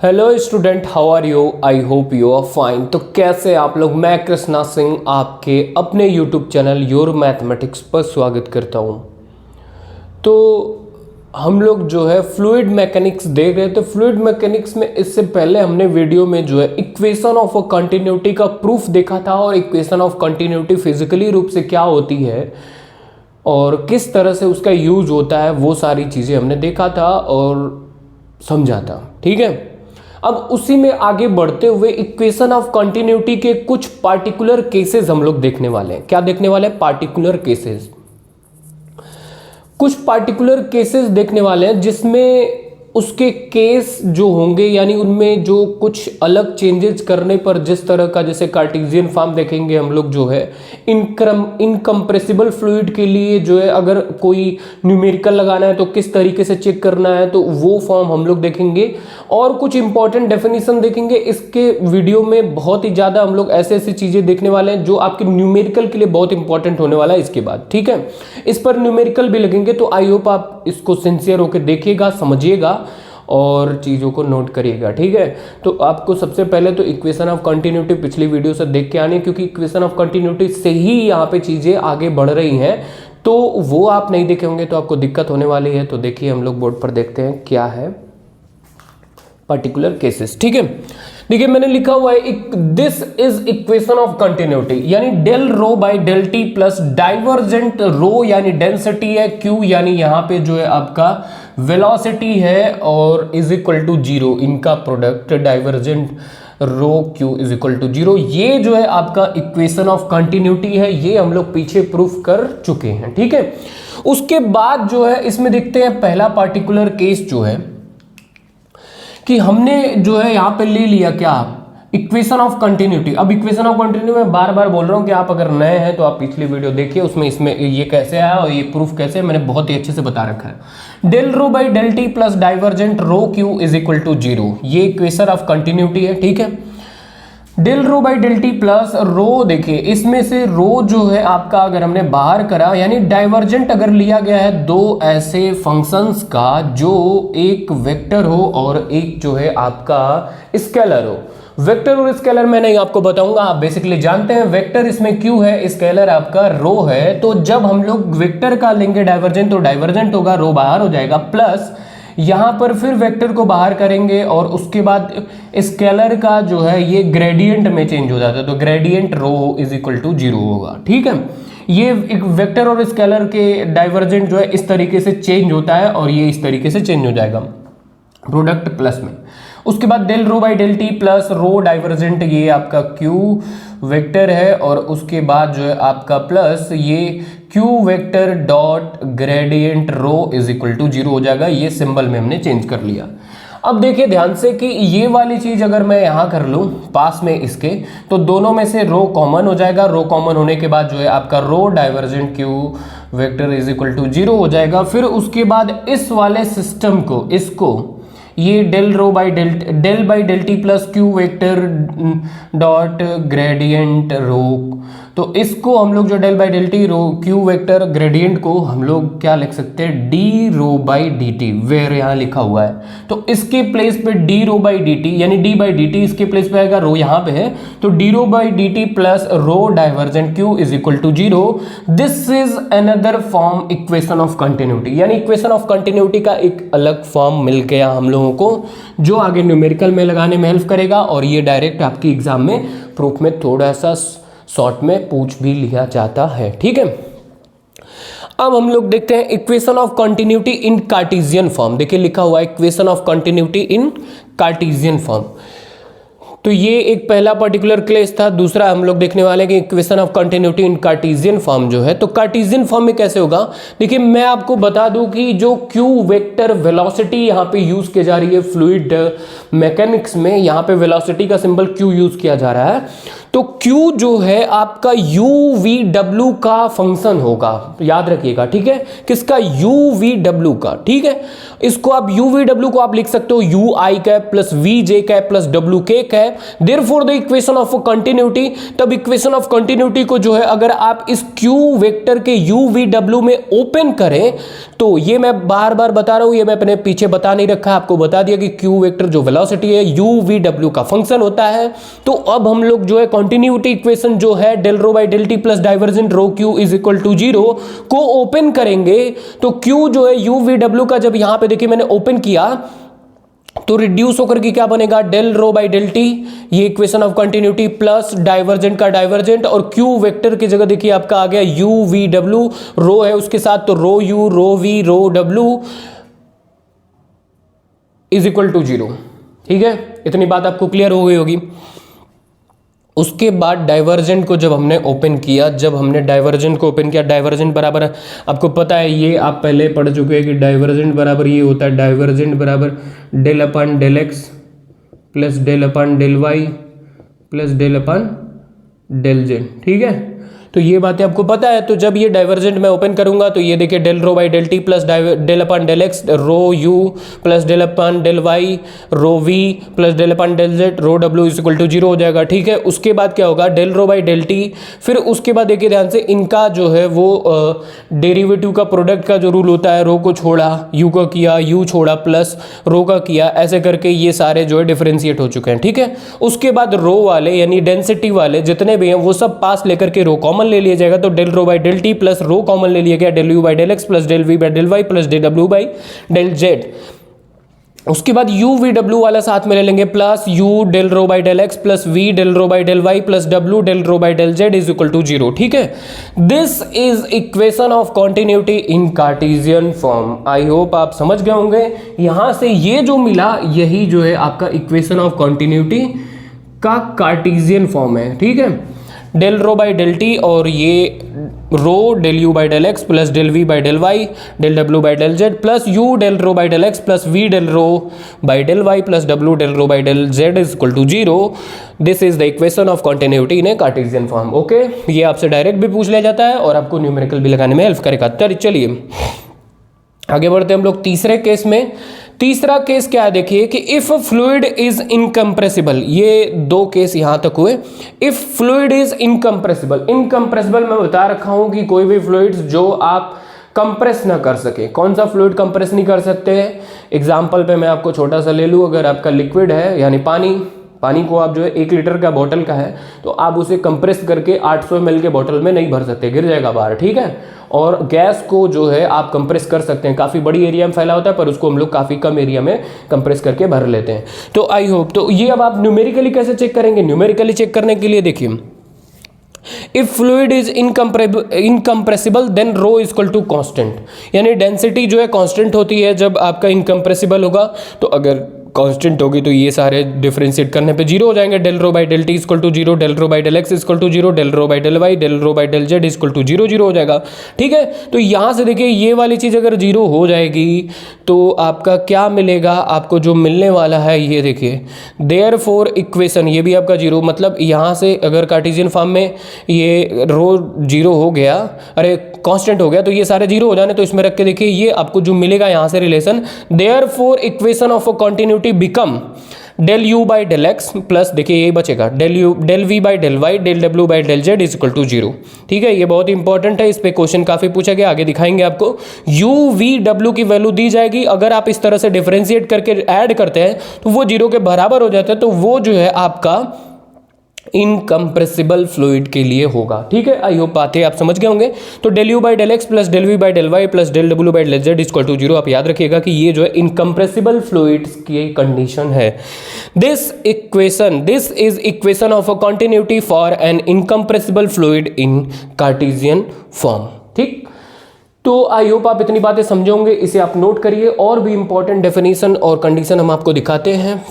Hello student, how are you? I hope you are fine. तो कैसे आप लोग? मैं कृष्णा सिंह आपके अपने यूट्यूब चैनल योर मैथमेटिक्स पर स्वागत करता हूँ। तो हम लोग जो है फ्लूइड मैकेनिक्स देख रहे थे। फ्लूइड मैकेनिक्स में इससे पहले हमने वीडियो में जो है इक्वेशन ऑफ अ कंटिन्यूटी का प्रूफ देखा था, और इक्वेशन ऑफ कंटिन्यूटी फिजिकली रूप से क्या होती है और किस तरह से उसका यूज होता है, वो सारी चीज़ें हमने देखा था और समझा था। ठीक है, अब उसी में आगे बढ़ते हुए इक्वेशन ऑफ कंटिन्यूटी के कुछ पार्टिकुलर केसेस हम लोग देखने वाले हैं। क्या देखने वाले हैं? Particular cases. कुछ पार्टिकुलर केसेस देखने वाले हैं जिसमें उसके केस जो होंगे, यानी उनमें जो कुछ अलग चेंजेस करने पर जिस तरह का, जैसे कार्टेशियन फॉर्म देखेंगे हम लोग जो है इनकम्प्रेसिबल फ्लूइड के लिए जो है अगर कोई न्यूमेरिकल लगाना है तो किस तरीके से चेक करना है, तो वो फॉर्म हम लोग देखेंगे। और कुछ इंपॉर्टेंट डेफिनेशन देखेंगे। इसके वीडियो में बहुत ही ज़्यादा हम लोग ऐसे ऐसी चीज़ें देखने वाले हैं जो आपके न्यूमेरिकल के लिए बहुत इंपॉर्टेंट होने वाला है इसके बाद। ठीक है, इस पर न्यूमेरिकल भी लगेंगे, तो आई होप आप इसको सिंसियर होकर देखिएगा, समझिएगा और चीज़ों को नोट करिएगा। ठीक है, तो आपको सबसे पहले तो इक्वेशन ऑफ कंटिन्यूटी पिछली वीडियो से देख के आनी है, क्योंकि इक्वेशन ऑफ कंटिन्यूटी से ही यहाँ पे चीज़ें आगे बढ़ रही हैं। तो वो आप नहीं देखे होंगे तो आपको दिक्कत होने वाली है। तो देखिए, हम लोग बोर्ड पर देखते हैं क्या है पर्टिकुलर केसेस। ठीक है, देखिए मैंने लिखा हुआ है this is equation of continuity, यानी del rho by del t plus divergent rho यानी डेंसिटी है, क्यू यानी यहाँ पे जो है आपका वेलोसिटी है, और इज इक्वल टू जीरो, इनका product divergent rho q is equal to zero. ये जो है आपका इक्वेशन ऑफ कंटिन्यूटी है, ये हम लोग पीछे प्रूफ कर चुके हैं। ठीक है, उसके बाद जो है इसमें देखते हैं पहला पार्टिकुलर केस जो है कि हमने जो है यहाँ पे ले लिया क्या, इक्वेशन ऑफ कंटिन्यूटी। अब इक्वेशन ऑफ कंटिन्यूटी मैं बार बार बोल रहा हूँ कि आप अगर नए हैं तो आप पिछली वीडियो देखिए, उसमें इसमें ये कैसे आया और ये प्रूफ कैसे है, मैंने बहुत ही अच्छे से बता रखा है। Del rho by del t plus divergent rho q is equal to zero, ये इक्वेशन ऑफ कंटिन्यूटी है। ठीक है, del rho by del t plus rho, देखिए इसमें से रो जो है आपका अगर हमने बाहर करा, यानी डाइवर्जेंट अगर लिया गया है दो ऐसे फंक्शंस का जो एक वेक्टर हो और एक जो है आपका स्केलर हो। वेक्टर और स्केलर मैं नहीं आपको बताऊंगा, आप बेसिकली जानते हैं। वेक्टर इसमें क्यू है, स्केलर आपका रो है। तो जब हम लोग वेक्टर का लेंगे डाइवर्जेंट तो डाइवर्जेंट होगा, रो बाहर हो जाएगा, प्लस यहां पर फिर वेक्टर को बाहर करेंगे और उसके बाद स्केलर का जो है ये ग्रेडियंट में चेंज हो जाता है, तो gradient rho is equal to zero होगा। ठीक है, ये एक वेक्टर और स्केलर के डाइवर्जेंट जो है इस तरीके से चेंज होता है और ये इस तरीके से चेंज हो जाएगा प्रोडक्ट प्लस में। उसके बाद del rho by del t plus rho divergent, ये आपका क्यू वेक्टर है, और उसके बाद जो है आपका प्लस ये q vector dot gradient rho is equal to zero हो जाएगा। ये सिंबल में हमने चेंज कर लिया। अब देखिए ध्यान से कि ये वाली चीज अगर मैं यहां कर लूं पास में इसके, तो दोनों में से रो कॉमन हो जाएगा। रो कॉमन होने के बाद जो है आपका rho divergent q vector is equal to zero हो जाएगा। फिर उसके बाद इस वाले सिस्टम को, इसको ये del rho by del t plus q vector dot gradient rho, तो इसको हम लोग जो del by del t rho q vector gradient को हम लोग क्या लिख सकते हैं, d rho by d t, where यहाँ लिखा हुआ है। तो इसके प्लेस पे d rho by d t, यानी डी बाई डी टी इसके प्लेस पे आएगा, रो यहाँ पे है, तो d rho by d t plus rho divergent q is equal to zero. This is another form equation of continuity, यानी equation of continuity का एक अलग फॉर्म मिल गया हम लोगों को, जो आगे न्यूमेरिकल में लगाने में हेल्प करेगा, और ये डायरेक्ट आपकी एग्जाम में प्रूफ में थोड़ा सा शॉर्ट में पूछ भी लिया जाता है। ठीक है, अब हम लोग देखते हैं equation of continuity in cartesian form. देखिए लिखा हुआ है equation of continuity in cartesian form. तो ये एक पहला पर्टिकुलर केस था। दूसरा हम लोग देखने वाले हैं कि equation of continuity in cartesian form जो है, तो कार्टेशियन फॉर्म में कैसे होगा। देखिए मैं आपको बता दूं कि जो क्यू वेक्टर वेलोसिटी यहाँ पे यूज की जा रही है फ्लूइड मैकेनिक्स में, यहाँ पे वेलोसिटी का सिंबल क्यू यूज किया जा रहा है। तो Q जो है आपका UVW का फंक्शन होगा, याद रखिएगा, ठीक है, किसका, UVW का, ठीक है। इसको आप UVW को आप लिख सकते हो UI cap plus VJ cap plus WK cap, therefore the equation of continuity. तब इक्वेशन ऑफ कंटिन्यूटी को जो है अगर आप इस Q वेक्टर के UVW में ओपन करें, तो ये मैं बार बार बता रहा हूं, ये मैं अपने पीछे बता नहीं रखा, आपको बता दिया कि Q वेक्टर जो वेलोसिटी है UVW का फंक्शन होता है। तो अब हम लोग जो है कंटिन्यूटी इक्वेशन जो है del rho by del t plus divergent rho Q is equal to 0 को ओपन करेंगे, तो Q जो है UVW का जब यहां पे देखिए मैंने ओपन किया तो रिड्यूस होकर के क्या बनेगा, del rho by del t, ये equation of continuity plus divergent का डाइवर्जेंट, और Q वेक्टर की जगह देखिए आपका आ गया UVW, रो है उसके साथ तो rho U rho V rho W is equal to 0, ठीक है। इतनी बात आपको क्लियर हो गई होगी। उसके बाद डाइवर्जेंट को जब हमने ओपन किया, जब हमने डाइवर्जेंट को ओपन किया, डाइवर्जेंट बराबर आपको पता है, ये आप पहले पढ़ चुके हैं कि डाइवर्जेंट बराबर ये होता है, डाइवर्जेंट बराबर del upon del x plus del upon del Y plus del upon del Z, ठीक है। तो ये बातें आपको पता है। तो जब ये डाइवर्जेंट मैं ओपन करूंगा तो ये देखिए del rho by del t plus del upon del x rho u plus del upon del y rho v plus del upon del z rho डब्ल्यू इज इक्वल टू 0 हो जाएगा, ठीक है। उसके बाद क्या होगा, del rho by del t, फिर उसके बाद देखिए ध्यान से इनका जो है वो डेरिवेटिव का प्रोडक्ट का जो रूल होता है, रो को छोड़ा यू का किया, यू छोड़ा प्लस रो का किया, ऐसे करके ये सारे जो है डिफरेंशिएट हो चुके हैं, ठीक है। उसके बाद रो वाले यानी डेंसिटी वाले जितने भी हैं वो सब पास लेकर के रो कॉमन ले लिया जाएगा, तो del rho by del t plus rho common ले लिया गया, del you by del x plus del we by del Y plus del W by del z. उसके बाद यू वी डब्ल्यू वाला साथ में ले लेंगे, plus you del rho by del x plus we del rho by del Y plus W del rho by del Z is equal to 0, ठीक है। This is equation of continuity in cartesian form. I hope आप समझ गए होंगे। यहां से ये जो मिला यही जो है आपका इक्वेशन ऑफ कॉन्टिन्यूटी का कार्टेशियन फॉर्म है, ठीक है। Del rho by del T और ये rho del you by del x plus del we by del Y del W by del Z plus you del rho by del x plus we del rho by del Y plus W del rho by del Z is equal to 0। This is the equation of continuity in A Cartesian form, okay. ये आपसे direct भी पूछ लिया जाता है और आपको numerical भी लगाने में हेल्प करेगा। चलिए आगे बढ़ते हैं हम लोग तीसरे केस में। तीसरा केस क्या है, देखिए कि इफ फ्लूइड इज इनकम्प्रेसिबल, ये दो केस यहां तक हुए। If fluid is incompressible, incompressible मैं बता रखा हूं कि कोई भी फ्लूइड्स जो आप कंप्रेस ना कर सके। कौन सा फ्लूइड कंप्रेस नहीं कर सकते हैं? एग्जाम्पल पे मैं आपको छोटा सा ले लूं, अगर आपका लिक्विड है यानी पानी को आप जो है 1 लीटर का बोतल का है तो आप उसे कंप्रेस करके 800 ml के बोतल में नहीं भर सकते, गिर जाएगा बाहर, ठीक है। और गैस को जो है आप कंप्रेस कर सकते हैं, काफ़ी बड़ी एरिया में फैला होता है पर उसको हम लोग काफ़ी कम एरिया में कंप्रेस करके भर लेते हैं। तो आई होप, तो ये अब आप न्यूमेरिकली कैसे चेक करेंगे? न्यूमेरिकली चेक करने के लिए देखिए, if fluid is incompressible then rho is equal to constant, यानी डेंसिटी जो है कांस्टेंट होती है जब आपका इनकम्प्रेसिबल होगा। तो अगर कांस्टेंट होगी तो ये सारे डिफरेंशिएट करने पे 0 हो जाएंगे। Del rho by del t equal to 0, del rho by del x equal to 0, del rho by del Y del rho by del z equal to 0 0 हो जाएगा, ठीक है। तो यहाँ से देखिए ये वाली चीज़ अगर 0 हो जाएगी तो आपका क्या मिलेगा? आपको जो मिलने वाला है ये देखिए, देयरफॉर इक्वेशन, ये भी आपका 0, मतलब यहाँ से अगर कार्टेशियन फॉर्म में ये रो 0 हो गया, अरे कांस्टेंट हो गया, तो ये सारे 0 हो जाने, तो इसमें रख के देखिए ये आपको जो मिलेगा यहाँ से relation, therefore equation of a continuity become del you by del x plus, देखिए यही बचेगा, del we by del Y del W by del Z is equal to 0, ठीक है। ये बहुत इंपॉर्टेंट है, इस पे क्वेश्चन काफी पूछा गया, आगे दिखाएंगे आपको। यू वी डब्ल्यू की वैल्यू दी जाएगी, अगर आप इस तरह से डिफरेंशिएट करके ऐड करते हैं तो वो 0 के बराबर हो जाता है, तो वो जो है आपका इनकम्प्रेसिबल फ्लूइड के लिए होगा, ठीक है। आई होप बातें आप समझ गए होंगे। तो del you by del x plus del we by del Y plus del W by del z equal to 0, आप याद रखिएगा कि ये जो है इनकम्प्रेसिबल फ्लूइड्स की कंडीशन है। This is equation of a continuity for an incompressible fluid in cartesian form, ठीक। तो आई होप आप इतनी बातें समझे होंगे, इसे आप नोट करिए। और भी इंपॉर्टेंट डेफिनेशन और कंडीशन हम आपको दिखाते हैं।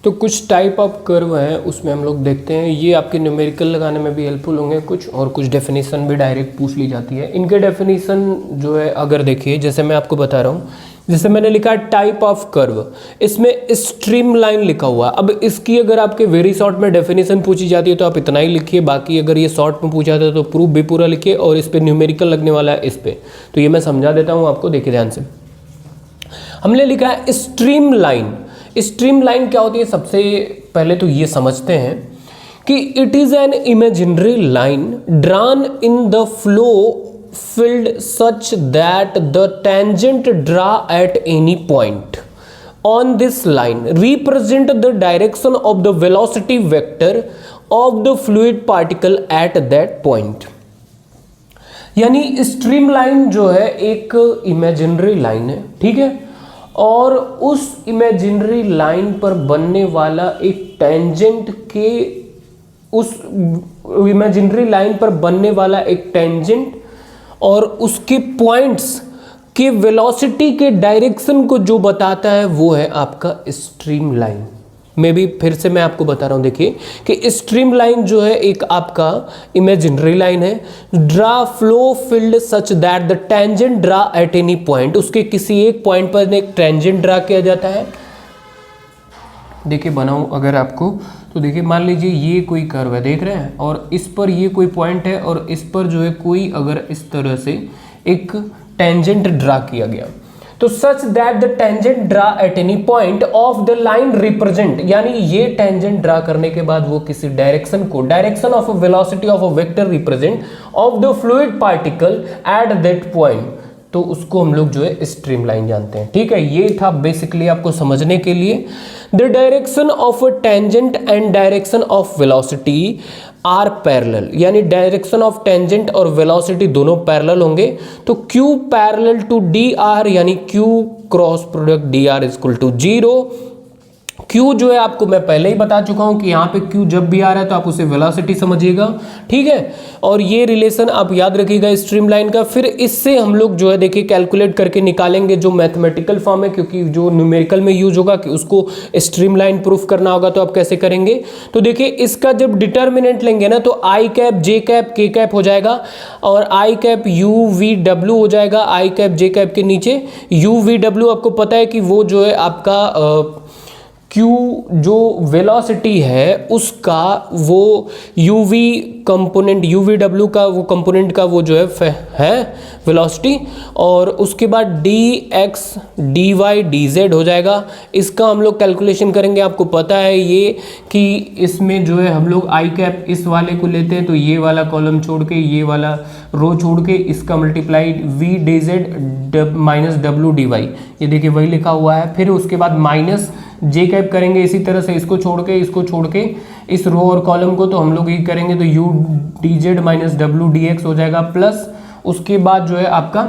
तो कुछ टाइप ऑफ कर्व है उसमें हम लोग देखते हैं, ये आपके न्यूमेरिकल लगाने में भी हेल्पफुल होंगे कुछ, और कुछ डेफिनेशन भी डायरेक्ट पूछ ली जाती है। इनके डेफिनेशन जो है अगर देखिए, जैसे मैं आपको बता रहा हूँ, जैसे मैंने लिखा टाइप ऑफ कर्व, इसमें स्ट्रीम लाइन लिखा हुआ। अब इसकी अगर आपके वेरी शॉर्ट में डेफिनेशन पूछी जाती है तो आप इतना ही लिखिए, बाकी अगर ये शॉर्ट में पूछा जाता है तो प्रूफ भी पूरा लिखिए, और इस पर न्यूमेरिकल लगने वाला है इस पर, तो ये मैं समझा देता हूँ आपको, देखिए ध्यान से। हमने लिखा है स्ट्रीम लाइन। स्ट्रीम लाइन क्या होती है, सबसे पहले तो ये समझते हैं कि it is an imaginary line drawn in the flow filled such that the tangent draw at any point on this line represent the direction of the velocity vector of the fluid particle at that point। यानी stream line जो है एक imaginary line है, ठीक है, और उस imaginary line पर बनने वाला एक टेंजेंट के, उस इमेजिनरी लाइन पर बनने वाला एक टेंजेंट और उसके पॉइंट्स के वेलोसिटी के डायरेक्शन को जो बताता है वो है आपका स्ट्रीम लाइन। मे भी फिर से मैं आपको बता रहा हूं, देखिए कि स्ट्रीम लाइन जो है एक आपका इमेजिनरी लाइन है, draw flow field such that the tangent draw at any point, उसके किसी एक पॉइंट पर एक टेंजेंट ड्रा किया जाता है। देखिए बनाऊं अगर आपको, तो देखिए मान लीजिए ये कोई कर्व है, देख रहे हैं, और इस पर ये कोई पॉइंट है और इस पर जो है कोई अगर इस तरह से एक टेंजेंट ड्रा किया गया, तो such that the tangent draw at any point of the line represent, यानी ये टेंजेंट ड्रा करने के बाद वो किसी डायरेक्शन को, direction of velocity of a vector represent of the fluid particle at that point, तो उसको हम लोग जो है स्ट्रीम लाइन जानते हैं, ठीक है। ये था बेसिकली आपको समझने के लिए। The direction of a tangent and direction of velocity are parallel, यानी डायरेक्शन ऑफ टेंजेंट और वेलोसिटी दोनों पैरेलल होंगे, तो Q parallel to d r, यानी Q cross product d r is equal to 0। Q जो है आपको मैं पहले ही बता चुका हूं कि यहाँ पे Q जब भी आ रहा है तो आप उसे वेलोसिटी समझिएगा, ठीक है, और ये रिलेशन आप याद रखिएगा स्ट्रीम लाइन का। फिर इससे हम लोग जो है देखिए कैलकुलेट करके निकालेंगे जो मैथमेटिकल फॉर्म है, क्योंकि जो न्यूमेरिकल में यूज होगा कि उसको स्ट्रीम लाइन प्रूफ करना होगा, तो आप कैसे करेंगे, तो देखिए इसका जब डिटर्मिनेंट लेंगे ना तो आई कैप जे कैप के कैप हो जाएगा, और आई कैप यू वी डब्ल्यू हो जाएगा, आई कैप जे कैप के नीचे यू वी डब्ल्यू, आपको पता है कि वो जो है आपका Q जो वेलोसिटी है उसका वो UV कंपोनेंट, UVW का वो कंपोनेंट का वो जो है वेलोसिटी, और उसके बाद dx dy dz हो जाएगा। इसका हम लोग कैलकुलेशन करेंगे, आपको पता है ये कि इसमें जो है हम लोग आई कैप इस वाले को लेते हैं, तो ये वाला कॉलम छोड़ के ये वाला रो छोड़ के इसका multiply v dz minus w dy, ये देखिए वही लिखा हुआ है। फिर उसके बाद माइनस जे कैप करेंगे इसी तरह से, इसको छोड़ के इस रो और कॉलम को, तो हम लोग ये करेंगे तो यू डी जेड माइनस डब्ल्यू डी एक्स हो जाएगा, प्लस उसके बाद जो है आपका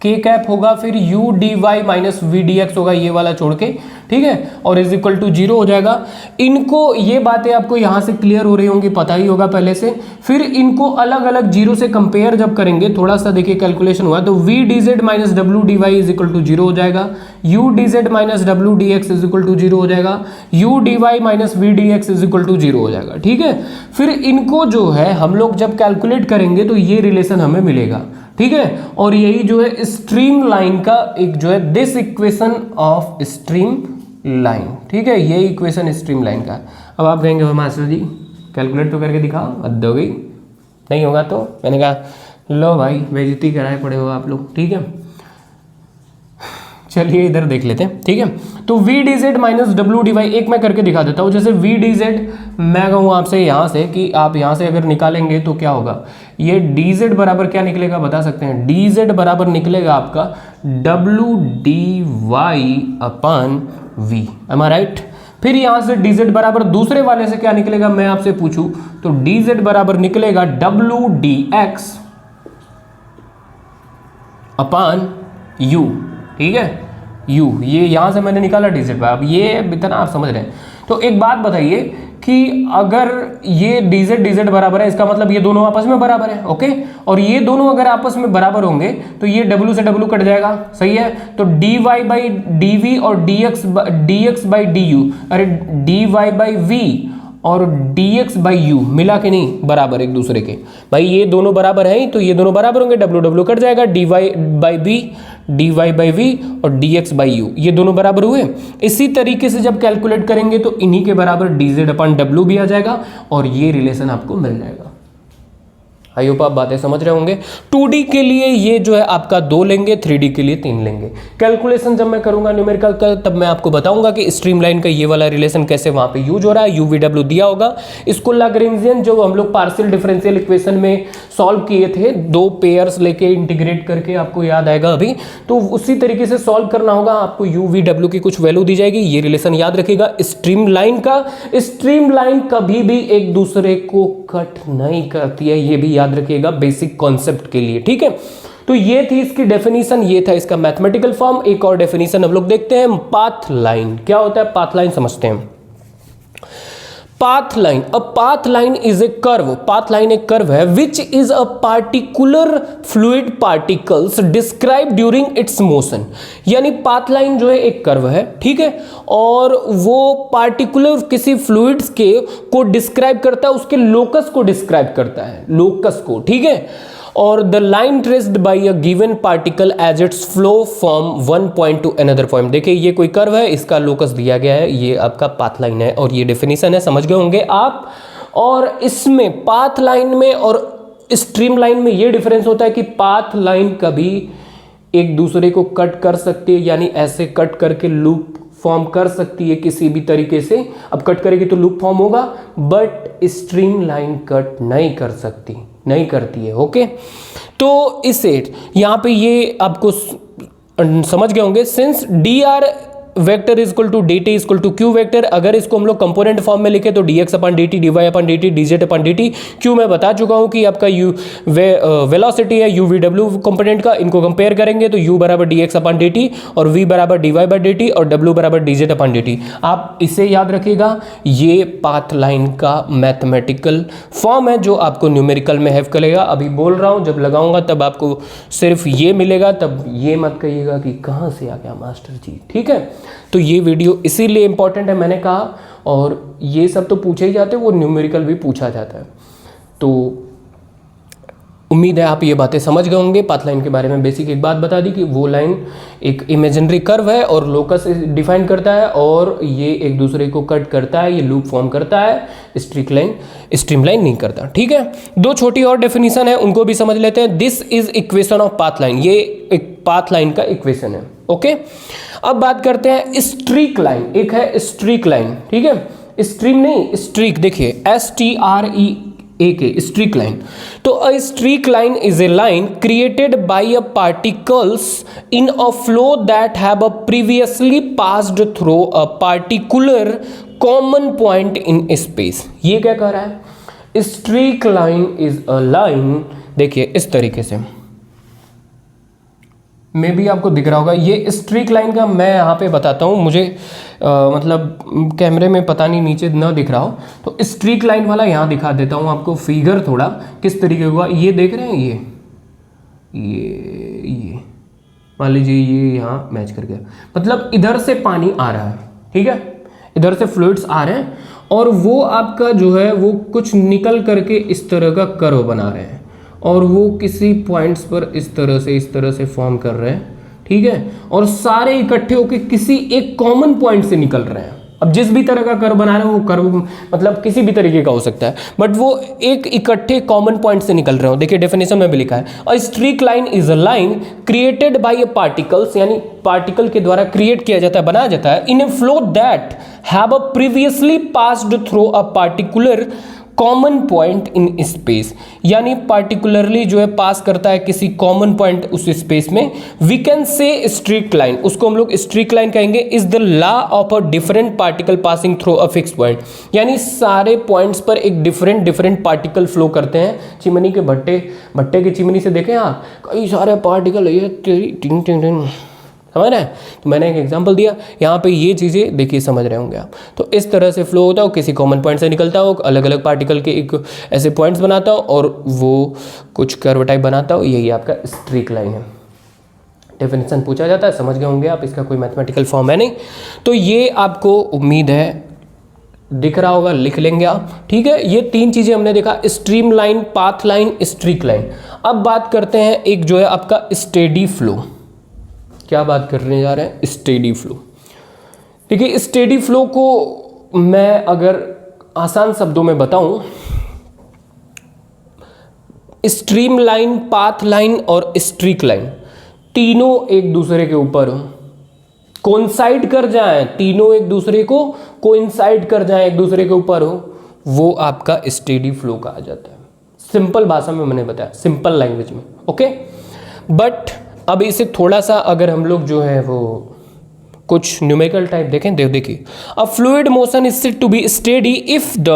के कैप होगा, फिर u d y minus v d x होगा, ये वाला छोड़ के, ठीक है, और इज इक्वल टू 0 हो जाएगा। इनको ये बातें आपको यहाँ से क्लियर हो रही होंगी, पता ही होगा पहले से। फिर इनको अलग अलग जीरो से कंपेयर जब करेंगे, थोड़ा सा देखिए कैलकुलेशन हुआ, तो वी डी जेड माइनस डब्ल्यू d y is equal to 0 हो जाएगा, यू डी जेड माइनस डब्ल्यू d x is equal to 0 हो जाएगा, u d y minus v d x is equal to 0 हो जाएगा, ठीक है। फिर इनको जो है हम लोग जब कैलकुलेट करेंगे तो ये रिलेशन हमें मिलेगा, ठीक है, और यही जो है स्ट्रीम लाइन का एक जो है this equation of stream line, ठीक है, ये इक्वेशन स्ट्रीम लाइन का। अब आप कहेंगे मास्टर जी कैलकुलेट तो करके दिखाओ, हद हो गई, नहीं होगा तो मैंने कहा लो भाई बेइज्जती कराए पड़े हो आप लोग, ठीक है। चलिए इधर देख लेते हैं, ठीक है। तो वी डी जेड माइनस डब्ल्यू डी वाई एक मैं करके दिखा देता हूँ। जैसे वी डी जेड मैं कहूँ आपसे यहाँ से कि आप यहाँ से अगर निकालेंगे तो क्या होगा, ये डी जेड बराबर क्या निकलेगा बता सकते हैं, डी जेड बराबर निकलेगा आपका डब्ल्यू d y upon v, am I right. फिर यहाँ से डी जेड बराबर दूसरे वाले से क्या निकलेगा मैं आपसे पूछूं तो डी जेड बराबर निकलेगा W d x upon you, ठीक है, यू, ये यहां से मैंने निकाला डी जेड। अब ये इतना आप समझ रहे हैं। तो एक बात बताइए कि अगर ये dz बराबर है, इसका मतलब ये दोनों आपस में बराबर है, ओके। और ये दोनों अगर आपस में बराबर होंगे तो ये w से w कट जाएगा, सही है। तो dy बाई dv और dx बाई du, अरे dy बाई v और dx बाई u मिला के नहीं, बराबर एक दूसरे के। भाई ये दोनों बराबर हैं तो ये दोनों बराबर होंगे, w कट जाएगा, dy by b, dy by v और dx बाई u, ये दोनों बराबर हुए। इसी तरीके से जब कैलकुलेट करेंगे तो इन्हीं के बराबर dz अपन w भी आ जाएगा और ये रिलेशन आपको मिल जाएगा। आई होप आप बातें समझ रहे होंगे। 2D के लिए ये जो है आपका 2 लेंगे, 3D के लिए 3 लेंगे। कैलकुलेशन जब मैं करूंगा न्यूमेरिकल का तब मैं आपको बताऊंगा कि स्ट्रीमलाइन का ये वाला रिलेशन कैसे वहां पे यूज हो रहा है। UVW दिया होगा, इसको लैग्रेंजियन जो हम लोग पार्शियल डिफरेंशियल इक्वेशन में सॉल्व किए थे, 2 पेयर्स लेके इंटीग्रेट करके, आपको याद आएगा अभी, तो उसी तरीके से सॉल्व करना होगा। आपको UVW की कुछ वैल्यू दी जाएगी, ये रिलेशन याद रखिएगा स्ट्रीमलाइन का। स्ट्रीमलाइन कभी भी एक दूसरे को कट नहीं करती है, ये भी याद रखिएगा बेसिक कॉन्सेप्ट के लिए, ठीक है। तो ये थी इसकी डेफिनेशन, ये था इसका मैथमेटिकल फॉर्म। एक और डेफिनेशन हम लोग देखते हैं, पाथ लाइन। क्या होता है पाथ लाइन, समझते हैं। Path line, a path line is A curve, path line एक कर्व है which is a particular fluid particles describe during its motion. यानी पाथ लाइन जो है एक कर्व है, ठीक है, और वो पार्टिकुलर किसी फ्लूइड्स के को डिस्क्राइब करता है, उसके लोकस को डिस्क्राइब करता है, लोकस को, ठीक है। और the line traced by a given particle as its flow from one point to another point. देखिए ये कोई कर्व है, इसका लोकस दिया गया है, ये आपका पाथ लाइन है और ये डेफिनेशन है, समझ गए होंगे आप। और इसमें पाथ लाइन में और स्ट्रीम लाइन में ये डिफरेंस होता है कि पाथ लाइन कभी एक दूसरे को कट कर सकती है, यानी ऐसे कट करके लूप फॉर्म कर सकती है किसी भी तरीके से। अब कट करेगी तो लूप फॉर्म होगा, बट स्ट्रीम लाइन कट नहीं कर सकती, नहीं करती है, ओके। तो इसे यहां पे ये आपको समझ गए होंगे, since dr vector is equal to dt is equal to q vector. अगर इसको हम लोग कंपोनेंट फॉर्म में लिखे तो dx अपन dt, dy अपन dt, dz अपन dt। q मैं बता चुका हूं कि आपका वेलोसिटी है UVW कंपोनेंट का, इनको कंपेयर करेंगे तो u बराबर dx अपन dt और v बराबर dy बाई dt और w बराबर dz अपन dt। आप इसे याद रखिएगा, ये पाथ लाइन का मैथमेटिकल फॉर्म है जो आपको न्यूमेरिकल में हेल्प करेगा। अभी बोल रहा हूं, जब लगाऊंगा तब आपको सिर्फ ये मिलेगा, तब ये मत कहिएगा कि कहां से आ गया मास्टर जी, ठीक है। तो ये वीडियो इसीलिए इंपॉर्टेंट है, मैंने कहा। और ये सब तो पूछे ही जाते हैं, वो न्यूमेरिकल भी पूछा जाता है। तो उम्मीद है आप ये बातें समझ गए होंगे। पाथ लाइन के बारे में बेसिक एक बात बता दी कि वो लाइन एक इमेजिनरी कर्व है और लोकस डिफाइन करता है और ये एक दूसरे को कट करता है, ये लूप फॉर्म करता है, स्ट्रीम लाइन नहीं करता, ठीक है। 2 छोटी और डेफिनेशन है, उनको भी समझ लेते हैं। This is equation of path line, ये एक पाथ लाइन का इक्वेशन है, ओके। अब बात करते हैं स्ट्रीक लाइन। एक है स्ट्रीक लाइन, ठीक है, स्ट्रीम नहीं स्ट्रीक। देखिए STREAK, स्ट्रीक लाइन। तो a streak line is a line created by a particles in a flow that have a previously passed through a particular common point in space. ये क्या कह रहा है, streak line is a line, देखिए इस तरीके से में भी आपको दिख रहा होगा। ये स्ट्रीक लाइन का मैं यहाँ पे बताता हूँ, मुझे मतलब कैमरे में पता नहीं नीचे ना दिख रहा हो, तो स्ट्रीक लाइन वाला यहाँ दिखा देता हूँ आपको फिगर थोड़ा किस तरीके हुआ। ये देख रहे हैं, ये मान लीजिए ये यहाँ मैच कर गया, मतलब इधर से पानी आ रहा है, ठीक है, इधर से फ्लूइड्स आ रहे हैं और वो आपका जो है वो कुछ निकल करके इस तरह का कर्व बना रहे हैं और वो किसी पॉइंट्स पर इस तरह से फॉर्म कर रहे हैं, ठीक है, और सारे इकट्ठे होकर किसी एक कॉमन पॉइंट से निकल रहे हैं। अब जिस भी तरह का कर्व बना रहे हैं वो कर्व मतलब किसी भी तरीके का हो सकता है, बट वो एक इकट्ठे कॉमन पॉइंट से निकल रहे हो। देखिए डेफिनेशन में भी लिखा है, a streak line is a line created by a particles, यानी पार्टिकल के द्वारा क्रिएट किया जाता है, बनाया जाता है, in a flow that have a previously passed through a particular common point in space, यानी पार्टिकुलरली जो है पास करता है किसी कॉमन पॉइंट उस स्पेस में। We can say streak line, उसको हम लोग स्ट्रीक लाइन कहेंगे, is the law of a different particle passing through a fix point, यानी सारे पॉइंट्स पर एक डिफरेंट पार्टिकल फ्लो करते हैं। चिमनी के भट्टे की चिमनी से देखें आप, कई सारे पार्टिकल, ये टिंग टिंग टिंग समझ रहे हैं। तो मैंने एक एग्जांपल दिया, यहाँ पे ये चीज़ें देखिए समझ रहे होंगे आप। तो इस तरह से फ्लो होता हो, किसी कॉमन पॉइंट से निकलता हो, अलग अलग पार्टिकल के एक ऐसे पॉइंट्स बनाता हो और वो कुछ कर्व टाइप बनाता हो, यही आपका स्ट्रीक लाइन है। डेफिनेशन पूछा जाता है, समझ गए होंगे आप, इसका कोई मैथमेटिकल फॉर्म है नहीं। तो ये आपको उम्मीद है दिख रहा होगा, लिख लेंगे आप, ठीक है। ये 3 चीज़ें हमने देखा, stream line, path line, streak line. अब बात करते हैं एक जो है आपका स्टेडी फ्लो। क्या बात करने जा रहे हैं? Steady flow. देखिए स्टेडी फ्लो को मैं अगर आसान शब्दों में बताऊं, स्ट्रीम लाइन, पाथ लाइन और स्ट्रीक लाइन तीनों एक दूसरे के ऊपर कोइंसाइड कर जाएं, तीनों एक दूसरे को कोइंसाइड कर जाएं, एक दूसरे के ऊपर हो, वो आपका स्टेडी फ्लो कहा जाता है। सिंपल भाषा में मैंने बताया, सिंपल लैंग्वेज में, ओके। बट अब इसे थोड़ा सा अगर हम लोग जो है वो कुछ न्यूमेरिकल टाइप देखें, देखिए a fluid motion is said to be steady if the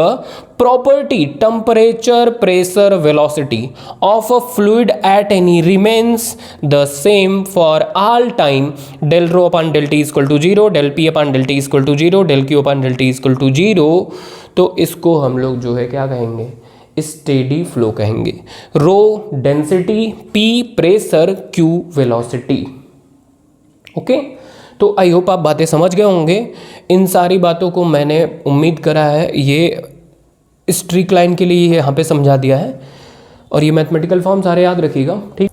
property temperature, pressure, velocity of a fluid at any remains the same for all time, del rho upon del t equal to 0, del p upon del t equal to 0, del q upon del t equal to 0। तो इसको हम लोग जो है क्या कहेंगे? Steady flow कहेंगे। Rho density, P pressure, Q velocity, okay. तो आई होप आप बातें समझ गए होंगे। इन सारी बातों को मैंने उम्मीद करा है ये स्ट्रीक लाइन के लिए यहाँ पे समझा दिया है, और ये मैथमेटिकल फॉर्म सारे याद रखिएगा, ठीक।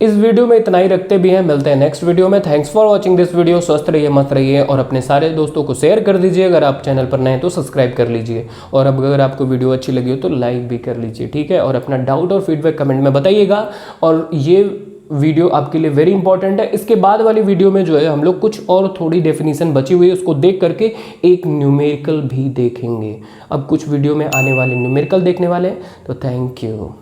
इस वीडियो में इतना ही रखते भी हैं, मिलते हैं नेक्स्ट वीडियो में। Thanks for watching this video. स्वस्थ रहिए, मस्त रहिए, और अपने सारे दोस्तों को शेयर कर दीजिए। अगर आप चैनल पर नए हैं तो सब्सक्राइब कर लीजिए, और अब अगर आपको वीडियो अच्छी लगी हो तो लाइक भी कर लीजिए, ठीक है। और अपना डाउट और फीडबैक कमेंट में बताइएगा। और ये वीडियो आपके लिए वेरी इंपॉर्टेंट है। इसके बाद वाली वीडियो में जो है हम लोग कुछ और थोड़ी डेफिनेशन बची हुई है, उसको देख करके एक न्यूमेरिकल भी देखेंगे। अब कुछ वीडियो में आने वाले न्यूमेरिकल देखने वाले हैं। तो थैंक यू।